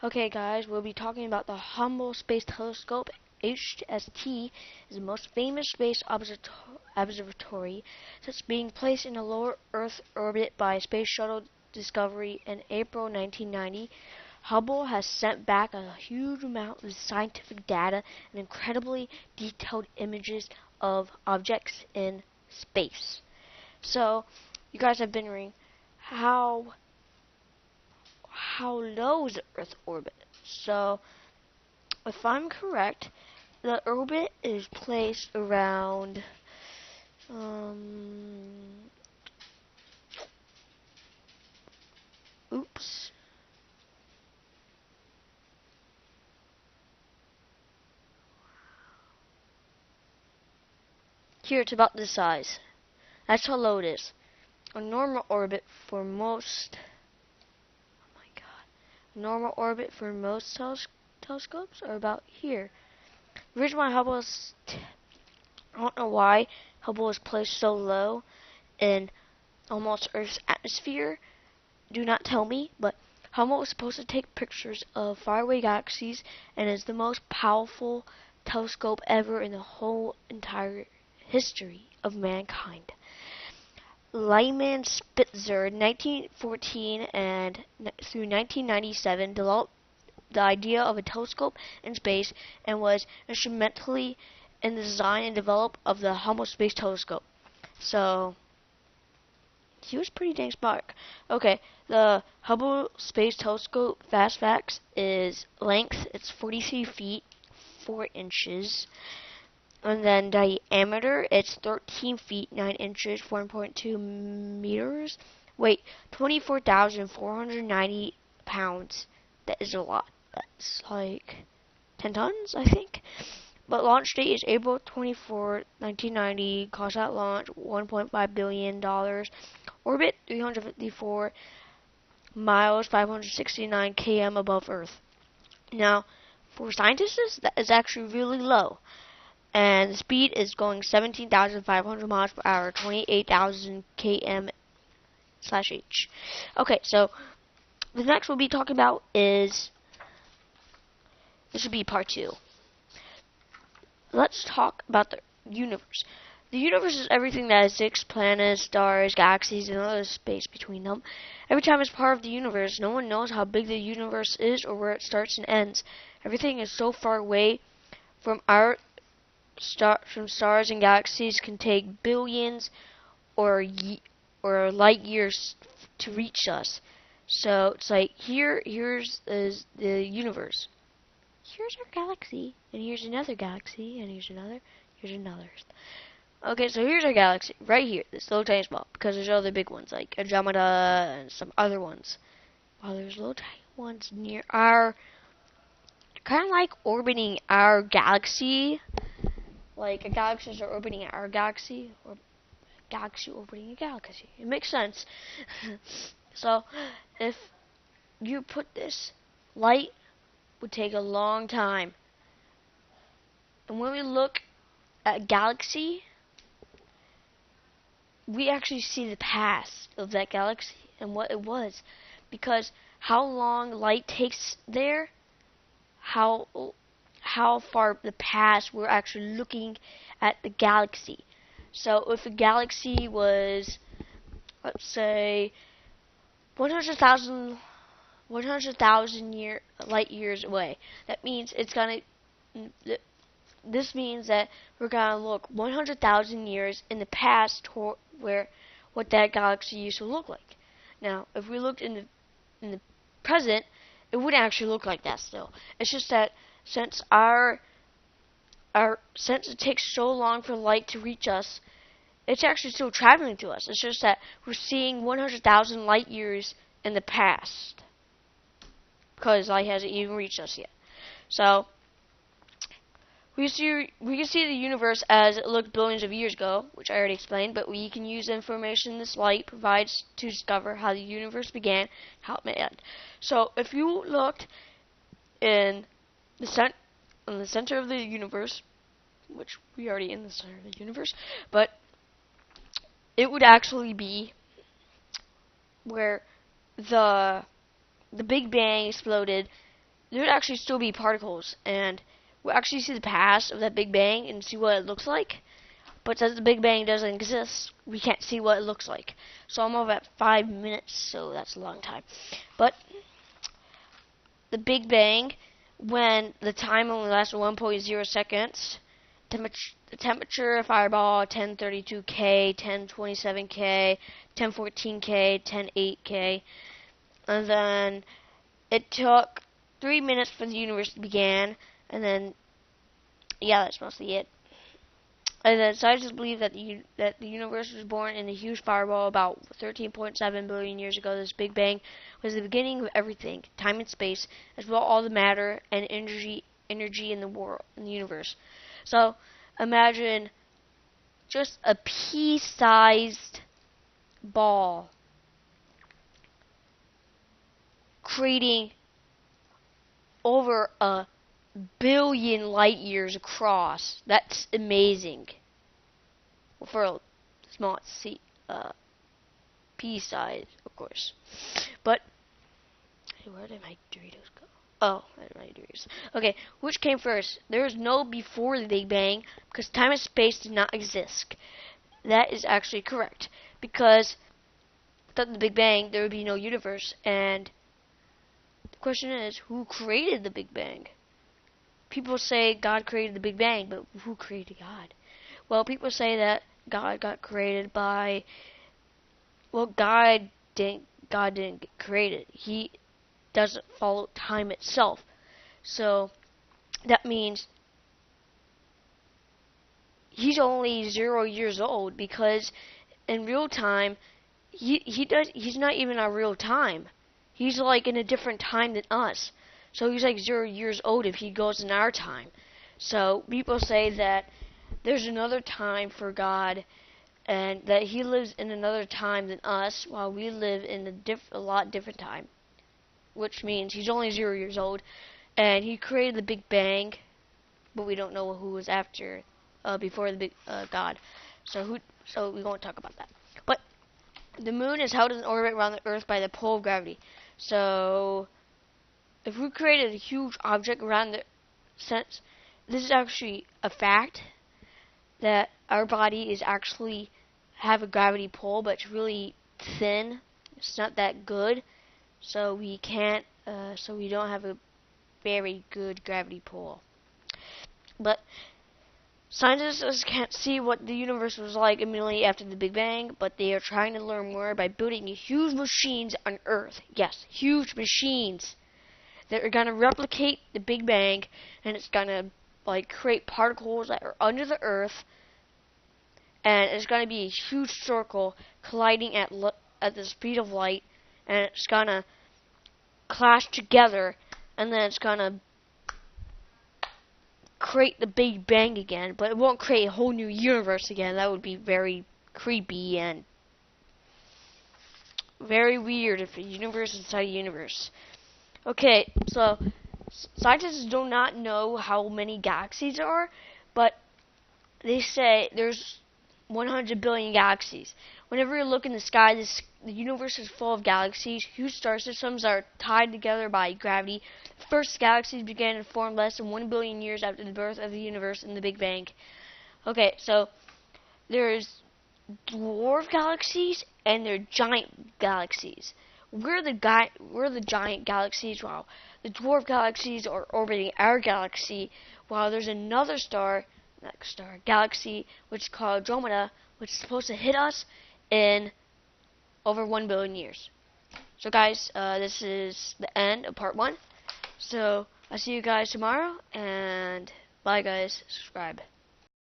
Okay, guys, we'll be talking about the Hubble Space Telescope. H.S.T. is the most famous space observatory that's being placed in a lower Earth orbit by Space Shuttle Discovery in April 1990. Hubble has sent back a huge amount of scientific data and incredibly detailed images of objects in space. So, you guys have been wondering how low is the Earth orbit? So, if I'm correct, the orbit is placed around oops. Here it's about this size. That's how low it is. A normal orbit for most telescopes are about here. The reason why I don't know why Hubble is placed so low in almost Earth's atmosphere. Do not tell me, but Hubble is supposed to take pictures of faraway galaxies and is the most powerful telescope ever in the whole entire history of mankind. Lyman Spitzer, 1914 and through 1997, developed the idea of a telescope in space and was instrumentally in the design and development of the Hubble Space Telescope. So, he was pretty dang smart. Okay, the Hubble Space Telescope fast facts is length, it's 43 feet, 4 inches. And then diameter, it's 13 feet, 9 inches, 1.2 meters. Weight, 24,490 pounds. That is a lot. That's like 10 tons, I think. But launch date is April 24, 1990. Cost at launch, $1.5 billion. Orbit, 354 miles, 569 km above Earth. Now, for scientists, that is actually really low. And the speed is going 17,500 miles per hour, 28,000 km/h. Okay, so the next we'll be talking about is, this will be part 2. Let's talk about the universe. The universe is everything that has 6 planets, stars, galaxies, and other space between them. Every time it's part of the universe, no one knows how big the universe is or where it starts and ends. Everything is so far away from stars and galaxies can take billions or light years to reach us. So it's like here's the universe. Here's our galaxy, and here's another galaxy, and here's another. Okay, so here's our galaxy right here. This little tiny spot, because there's other big ones like Andromeda and some other ones. While there's little tiny ones near our, kind of like orbiting our galaxy. Like a galaxy is orbiting our galaxy, or a galaxy orbiting a galaxy. It makes sense. So, if you put this, light would take a long time. And when we look at a galaxy, we actually see the past of that galaxy and what it was. Because how long light takes there, how far the past we're actually looking at the galaxy. So if a galaxy was, let's say, 100,000 light years away, that means this means that we're gonna look 100,000 years in the past toward what that galaxy used to look like. Now, if we looked in the present, it wouldn't actually look like that still. It's just that since since it takes so long for light to reach us, it's actually still traveling to us. It's just that we're seeing 100,000 light years in the past because light hasn't even reached us yet. So we can see the universe as it looked billions of years ago, which I already explained, but we can use the information this light provides to discover how the universe began and how it may end. So if you looked in the center of the universe, which we are already in the center of the universe, but it would actually be where the Big Bang exploded there would actually still be particles, and we'll actually see the past of that Big Bang and see what it looks like. But since the Big Bang doesn't exist, we can't see what it looks like. So I'm over at 5 minutes, so that's a long time. But the Big Bang, when the time only lasted 1.0 seconds, the temperature of fireball 1032 K, 1027 K, 1014 K, 108 K, and then it took 3 minutes for the universe to begin, and then yeah, that's mostly it. And then scientists believe that the universe was born in a huge fireball about 13.7 billion years ago. This Big Bang was the beginning of everything, time and space, as well as all the matter and energy in the world, in the universe. So imagine just a pea-sized ball creating over a billion light years across. That's amazing. Well, for a small pea size, of course. But hey, where did my Doritos go? Oh, I had my Doritos. Okay, which came first? There is no before the Big Bang because time and space did not exist. That is actually correct because without the Big Bang, there would be no universe. And the question is, who created the Big Bang? People say God created the Big Bang, but who created God? Well, people say that God got created by, well, God didn't get created. He doesn't follow time itself. So that means he's only 0 years old because in real time he's not even our real time. He's like in a different time than us. So he's like 0 years old if he goes in our time. So people say that there's another time for God and that he lives in another time than us while we live in a lot different time, which means he's only 0 years old and he created the Big Bang, but we don't know who was after before the big God. So we won't talk about that. But the moon is held in orbit around the earth by the pull of gravity. So if we created a huge object around the sense, this is actually a fact that our body is actually have a gravity pull, but it's really thin. It's not that good, so we can't. So we don't have a very good gravity pull. But scientists can't see what the universe was like immediately after the Big Bang, but they are trying to learn more by building huge machines on Earth. Yes, huge machines that are going to replicate the Big Bang, and it's going to like create particles that are under the Earth, and it's going to be a huge circle colliding at the speed of light, and it's going to clash together, and then it's going to create the Big Bang again, but it won't create a whole new universe again. That would be very creepy and very weird if a universe inside a universe. Okay, so scientists do not know how many galaxies there are, but they say there's 100 billion galaxies. Whenever you look in the sky, the universe is full of galaxies. Huge star systems are tied together by gravity. The first galaxies began to form less than 1 billion years after the birth of the universe in the Big Bang. Okay, so there's dwarf galaxies and they're giant galaxies. We're the giant galaxies, while the dwarf galaxies are orbiting our galaxy, while there's another galaxy, which is called Andromeda, which is supposed to hit us in over 1 billion years. So guys, this is the end of part 1. So I'll see you guys tomorrow, and bye guys, subscribe.